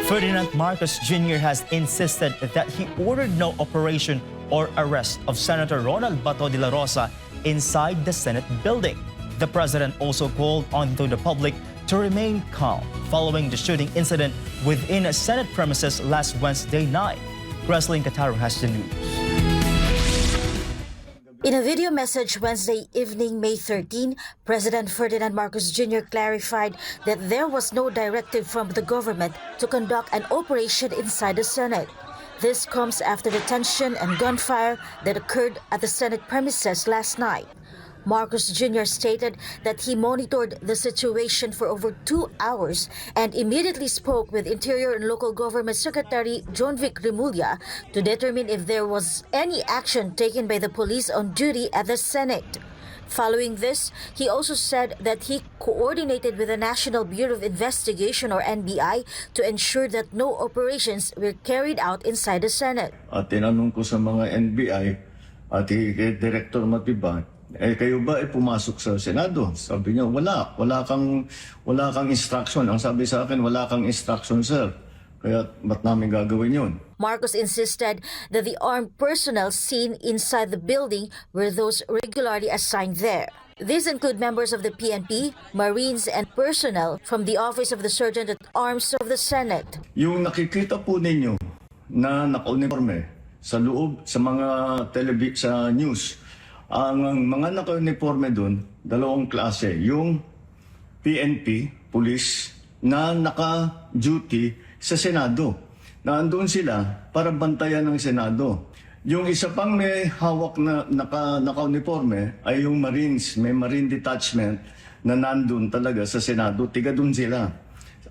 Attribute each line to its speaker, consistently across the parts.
Speaker 1: Ferdinand Marcos Jr. has insisted that he ordered no operation or arrest of Senator Ronald Bato de la Rosa inside the Senate building. The president also called on the public to remain calm following the shooting incident within Senate premises last Wednesday night. Greslin Cataro has the news.
Speaker 2: In a video message Wednesday evening, May 13, President Ferdinand Marcos Jr. clarified that there was no directive from the government to conduct an operation inside the Senate. This comes after the tension and gunfire that occurred at the Senate premises last night. Marcos Jr. stated that he monitored the situation for over 2 hours and immediately spoke with Interior and Local Government Secretary John Vic Remulla to determine if there was any action taken by the police on duty at the Senate. Following this, he also said that he coordinated with the National Bureau of Investigation or NBI to ensure that no operations were carried out inside the Senate.
Speaker 3: At tinanong ko sa mga NBI at Director Matibag, kayo ba ay pumasok sa Senado? Sabi niya, wala kang instruction. Ang sabi sa akin, wala kang instruction, sir. Kaya ba't namin gagawin yun?
Speaker 2: Marcos insisted that the armed personnel seen inside the building were those regularly assigned there. These include members of the PNP, Marines, and personnel from the Office of the Sergeant at Arms of the Senate.
Speaker 3: Yung nakikita po ninyo na naka-uniforme sa loob, sa mga sa news, ang mga naka-uniforme doon, dalawang klase. Yung PNP, police, na naka-duty sa Senado. Naandun sila para bantayan ng Senado. Yung isa pang may hawak na naka-uniforme ay yung Marines, may Marine Detachment na nandun talaga sa Senado. Tiga doon sila.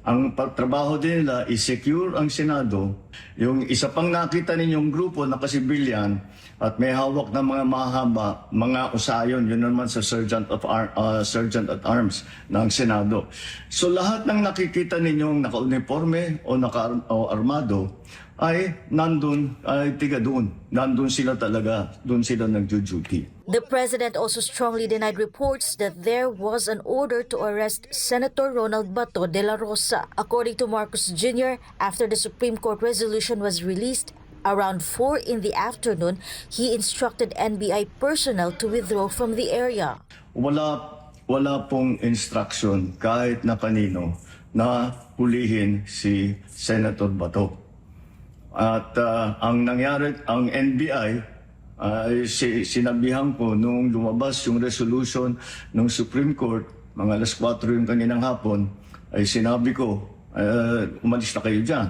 Speaker 3: Ang trabaho din nila is secure ang Senado. Yung isa pang nakita ninyong grupo na kasibilyan at may hawak na mga mahaba, mga usayon, yun naman sa Sergeant at Arms ng Senado. So lahat ng nakikita ninyong naka-uniforme o naka-armado ay nandun, ay tiga doon. Nandun sila talaga, doon sila nag-duty.
Speaker 2: The president also strongly denied reports that there was an order to arrest Senator Ronald Bato de la Rosa. According to Marcos Jr., after the Supreme Court resolution was released, around 4 in the afternoon, he instructed NBI personnel to withdraw from the area.
Speaker 3: Wala pong instruction kahit na kanino na hulihin si Senator Bato. At ang nangyari, ang NBI, sinabihan ko nung lumabas yung resolution ng Supreme Court, mga alas 4 yung kaninang hapon, ay sinabi ko, umalis na kayo dyan.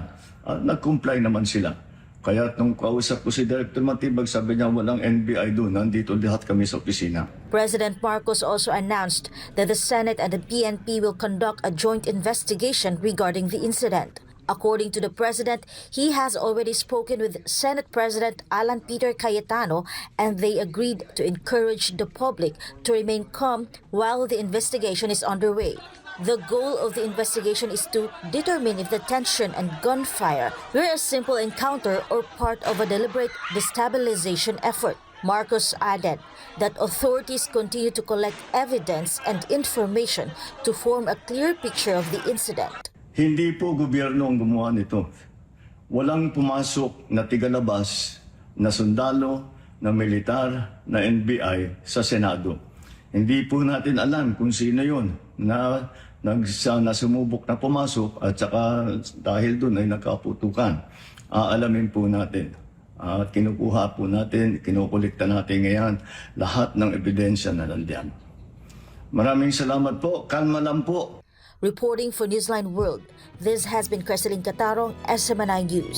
Speaker 3: Nag-comply naman sila. Kaya nung kausap ko si Director Matibag, sabi niya walang NBI doon, nandito lahat kami sa opisina.
Speaker 2: President Marcos also announced that the Senate and the PNP will conduct a joint investigation regarding the incident. According to the president, he has already spoken with Senate President Alan Peter Cayetano and they agreed to encourage the public to remain calm while the investigation is underway. The goal of the investigation is to determine if the tension and gunfire were a simple encounter or part of a deliberate destabilization effort. Marcos added that authorities continue to collect evidence and information to form a clear picture of the incident.
Speaker 3: Hindi po gobyerno ang gumawa nito. Walang pumasok na tigalabas na sundalo, na militar, na NBI sa Senado. Hindi po natin alam kung sino yun na sumubok na pumasok at saka dahil doon ay nagkaputukan. Aalamin po natin. At kinukuha po natin, kinukulikta natin ngayon lahat ng ebidensya na nandiyan. Maraming salamat po. Kalma lang po.
Speaker 2: Reporting for Newsline World, this has been Greslin Cataro, SMNI News.